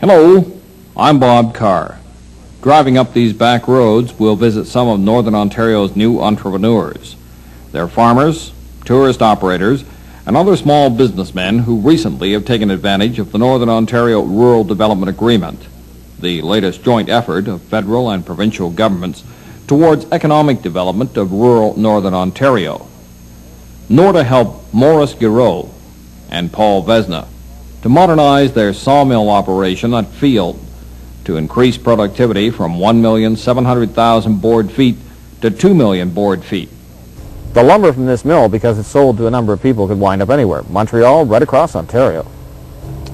Hello, I'm Bob Carr. Driving up these back roads, we'll visit some of Northern Ontario's new entrepreneurs. They're farmers, tourist operators, and other small businessmen who recently have taken advantage of the Northern Ontario Rural Development Agreement, the latest joint effort of federal and provincial governments towards economic development of rural Northern Ontario. NORDA helped Maurice Giroux and Paul Vesna to modernize their sawmill operation at Field to increase productivity from 1,700,000 board feet to 2 million board feet. The lumber from this mill, because it's sold to a number of people, could wind up anywhere. Montreal, right across Ontario.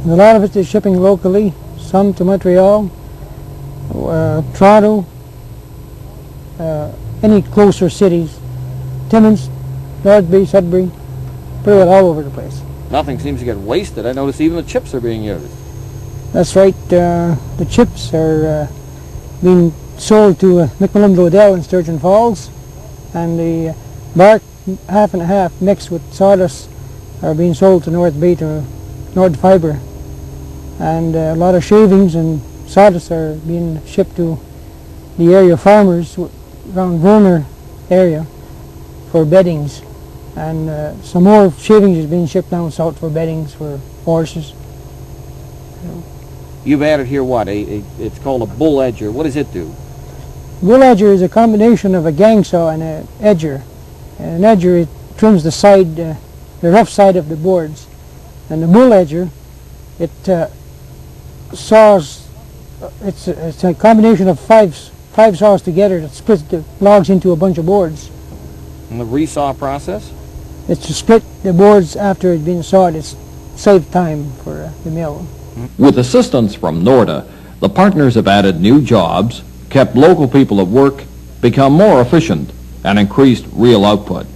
And a lot of it is shipping locally, some to Montreal, Toronto, any closer cities, Timmins, North Bay, Sudbury, pretty well all over the place. Nothing seems to get wasted. I notice even the chips are being used. That's right. The chips are being sold to McMillan Lodell in Sturgeon Falls, and the bark half and half mixed with sawdust are being sold to North Bay to Nord Fibre, and a lot of shavings and sawdust are being shipped to the area farmers around Verner area for beddings, and some more shavings is being shipped down south for beddings for horses. You've added here what? It's called a bull edger. What does it do? Bull edger is a combination of a gang saw and an edger. And an edger, it trims the side, the rough side of the boards, and the bull edger, it saws. It's a combination of five saws together that splits the logs into a bunch of boards. And the resaw process? It's to split the boards after it's been sawed. It's saved time for the mill. With assistance from NORDA, the partners have added new jobs, kept local people at work, become more efficient, and increased real output.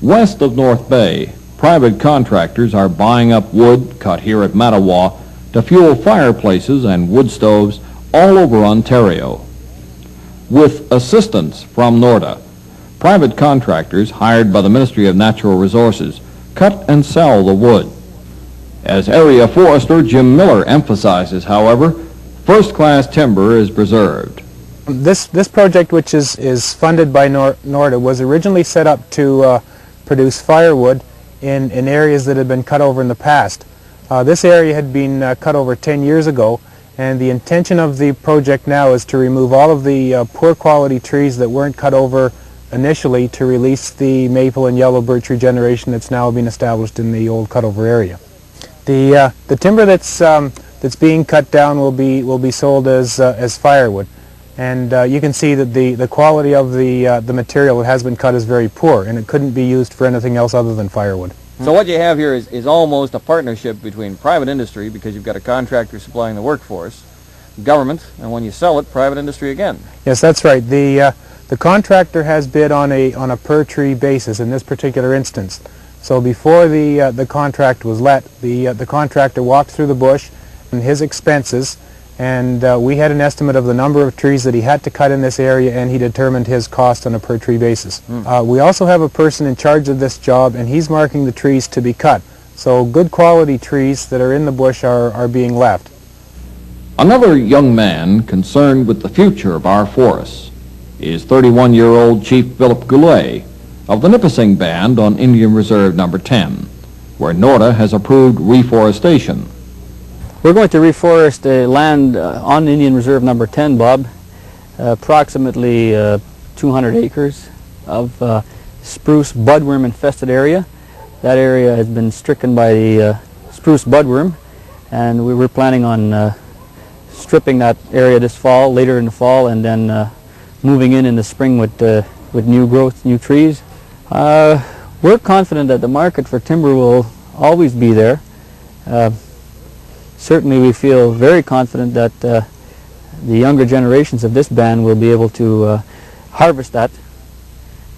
West of North Bay, private contractors are buying up wood cut here at Mattawa to fuel fireplaces and wood stoves all over Ontario. With assistance from NORDA, private contractors hired by the Ministry of Natural Resources cut and sell the wood. As area forester Jim Miller emphasizes, however, first-class timber is preserved. This project, which is funded by NORDA, was originally set up to produce firewood in areas that had been cut over in the past. This area had been cut over 10 years ago, and the intention of the project now is to remove all of the poor quality trees that weren't cut over initially to release the maple and yellow birch regeneration that's now been established in the old cutover area. The timber that's being cut down will be sold as firewood, and you can see that the quality of the material that has been cut is very poor, and it couldn't be used for anything else other than firewood. So what you have here is almost a partnership between private industry, because you've got a contractor supplying the workforce, government, and when you sell it, private industry again. Yes, that's right. The contractor has bid on a per tree basis in this particular instance. So before the contract was let, the contractor walked through the bush and his expenses, and we had an estimate of the number of trees that he had to cut in this area, and he determined his cost on a per tree basis. We also have a person in charge of this job, and he's marking the trees to be cut. So good quality trees that are in the bush are being left. Another young man concerned with the future of our forests is 31-year-old Chief Philip Goulet of the Nipissing Band on Indian Reserve Number 10, where NORDA has approved reforestation. We're going to reforest the land on Indian Reserve Number 10, Bob, approximately 200 acres of spruce budworm infested area. That area has been stricken by the spruce budworm, and we were planning on stripping that area this fall, later in the fall, and then moving in the spring with new growth, new trees. We're confident that the market for timber will always be there. Certainly we feel very confident that the younger generations of this band will be able to harvest that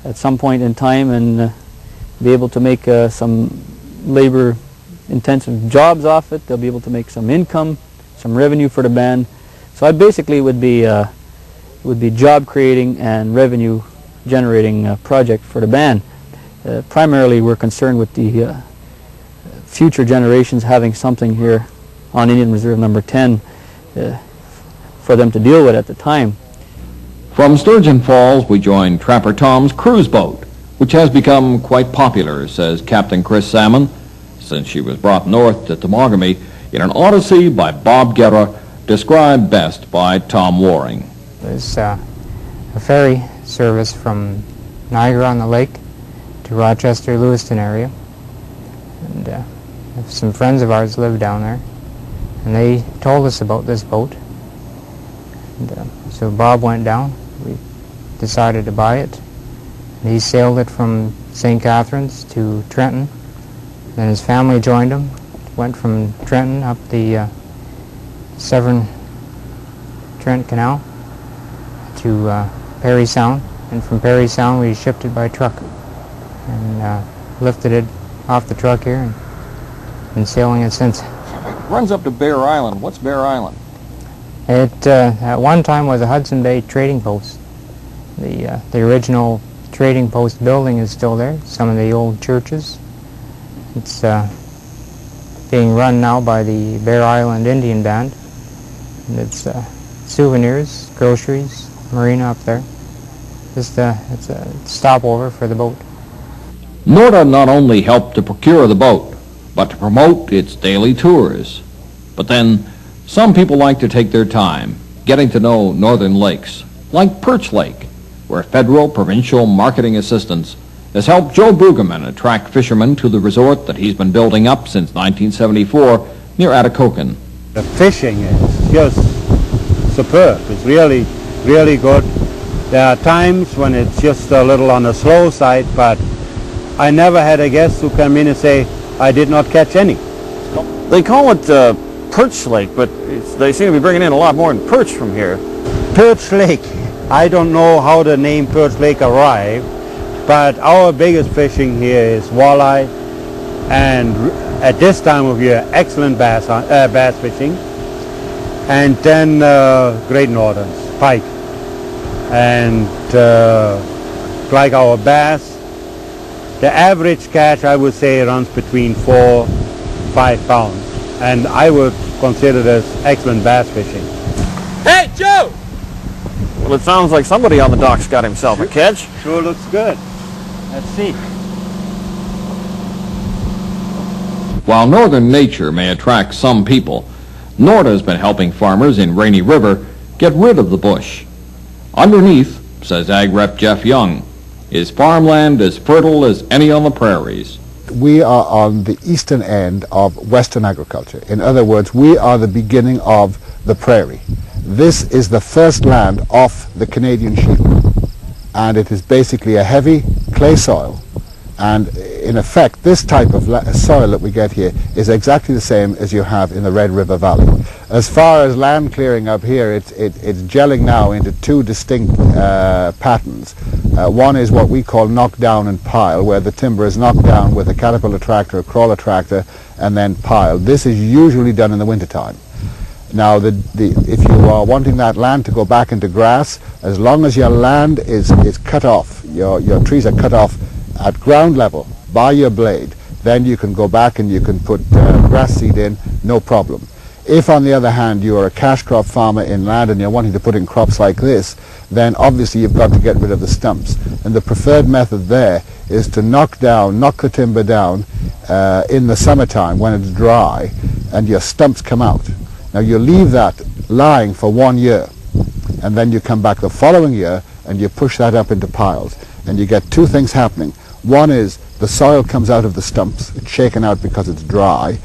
at some point in time and be able to make some labor-intensive jobs off it. They'll be able to make some income, some revenue for the band. So it basically would be job-creating and revenue-generating project for the band. Primarily, we're concerned with the future generations having something here on Indian Reserve Number 10 for them to deal with at the time. From Sturgeon Falls, we join Trapper Tom's cruise boat, which has become quite popular, says Captain Chris Salmon, since she was brought north to Temagami in an odyssey by Bob Carr, described best by Tom Waring. There's a ferry service from Niagara-on-the-Lake to Rochester, Lewiston area. And some friends of ours live down there, and they told us about this boat. And so Bob went down. We decided to buy it. And he sailed it from St. Catharines to Trenton. Then his family joined him. Went from Trenton up the Severn Trent Canal to Perry Sound, and from Perry Sound we shipped it by truck and lifted it off the truck here and been sailing it since. It runs up to Bear Island. What's Bear Island? It at one time was a Hudson Bay trading post. The original trading post building is still there, some of the old churches. It's being run now by the Bear Island Indian Band. And it's souvenirs, groceries, marina up there. Just it's a stopover for the boat. Norda not only helped to procure the boat, but to promote its daily tours. But then, some people like to take their time getting to know northern lakes, like Perch Lake, where federal provincial marketing assistance has helped Joe Brueggemann attract fishermen to the resort that he's been building up since 1974 near Atikokan. The fishing is just superb. It's really, really good. There are times when it's just a little on the slow side, but I never had a guest who come in and say, I did not catch any. They call it Perch Lake, but they seem to be bringing in a lot more than perch from here. Perch Lake. I don't know how the name Perch Lake arrived, but our biggest fishing here is walleye, and at this time of year, excellent bass fishing, and then great northerns, pike, and like our bass. The average catch, I would say, runs between 4-5 pounds, and I would consider this excellent bass fishing. Hey, Joe! Well, it sounds like somebody on the dock's got himself a catch. Sure looks good. Let's see. While northern nature may attract some people, Norda's been helping farmers in Rainy River get rid of the bush. Underneath, says Ag Rep Jeff Young, is farmland as fertile as any on the prairies. We are on the eastern end of Western agriculture. In other words, we are the beginning of the prairie. This is the first land off the Canadian sheep, and it is basically a heavy clay soil. And in effect, this type of soil that we get here is exactly the same as you have in the Red River Valley. As far as land clearing up here, it's gelling now into two distinct patterns. One is what we call knock down and pile, where the timber is knocked down with a caterpillar tractor, a crawler tractor, and then piled. This is usually done in the wintertime. Now, if you are wanting that land to go back into grass, as long as your land is cut off, your trees are cut off at ground level by your blade, then you can go back and you can put grass seed in, no problem. If, on the other hand, you are a cash crop farmer in land and you're wanting to put in crops like this, then obviously you've got to get rid of the stumps. And the preferred method there is to knock the timber down in the summertime when it's dry and your stumps come out. Now you leave that lying for 1 year, and then you come back the following year and you push that up into piles, and you get two things happening. One is the soil comes out of the stumps, it's shaken out because it's dry,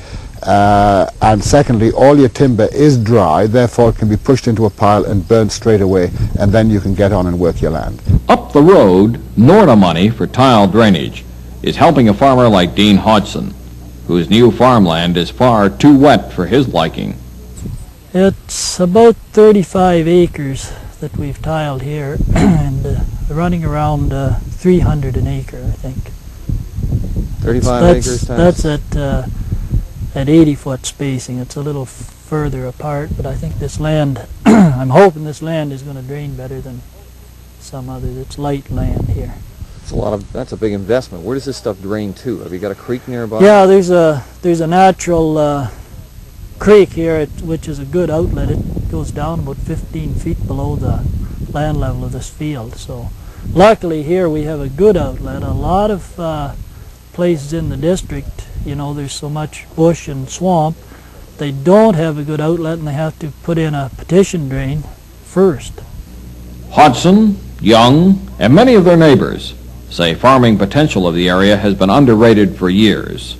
and secondly, all your timber is dry, therefore it can be pushed into a pile and burnt straight away, and then you can get on and work your land. Up the road, Norda money for tile drainage is helping a farmer like Dean Hodgson, whose new farmland is far too wet for his liking. It's about 35 acres that we've tiled here, and running around 300 an acre, I think. 35 acres times? That's at 80-foot spacing. It's a little further apart, but I think this land, I'm hoping this land is going to drain better than some others. It's light land here. That's a big investment. Where does this stuff drain to? Have you got a creek nearby? Yeah, there's a natural creek here, which is a good outlet. It goes down about 15 feet below the land level of this field. So luckily here we have a good outlet. A lot of places in the district, you know, there's so much bush and swamp, they don't have a good outlet and they have to put in a petition drain first. Hodgson, Young, and many of their neighbors say farming potential of the area has been underrated for years.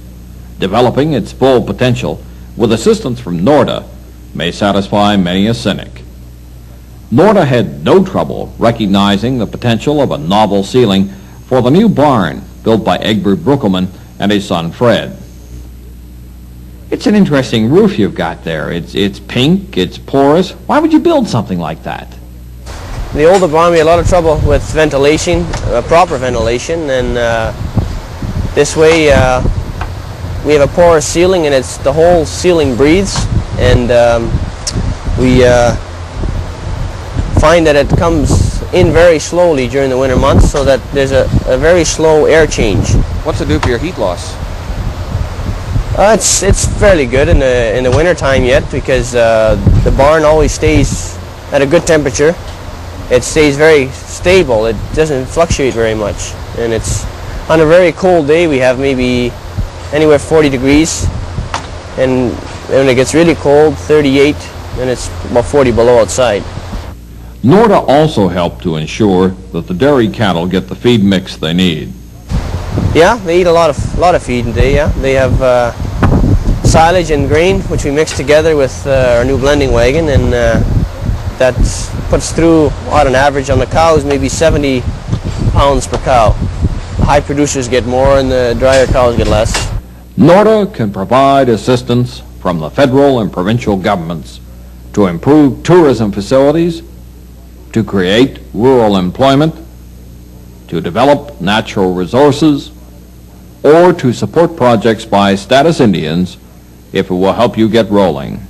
Developing its full potential with assistance from NORDA may satisfy many a cynic. NORDA had no trouble recognizing the potential of a novel ceiling for the new barn built by Egbert Bruckelman and his son Fred. It's an interesting roof you've got there. It's pink, it's porous. Why would you build something like that? The older barn, we had a lot of trouble with ventilation, proper ventilation, and this way we have a porous ceiling, and it's the whole ceiling breathes, and we find that it comes in very slowly during the winter months, so that there's a very slow air change. What's it do for your heat loss? It's fairly good in the winter time yet, because the barn always stays at a good temperature. It stays very stable. It doesn't fluctuate very much, and it's on a very cold day we have maybe anywhere 40 degrees, and when it gets really cold, 38, and it's about 40 below outside. NORDA also helped to ensure that the dairy cattle get the feed mix they need. Yeah, they eat a lot of feed a day. Yeah, they have silage and grain, which we mix together with our new blending wagon, and that puts through, on an average on the cows, maybe 70 pounds per cow. The high producers get more and the drier cows get less. NORDA can provide assistance from the federal and provincial governments to improve tourism facilities, to create rural employment, to develop natural resources, or to support projects by status Indians if it will help you get rolling.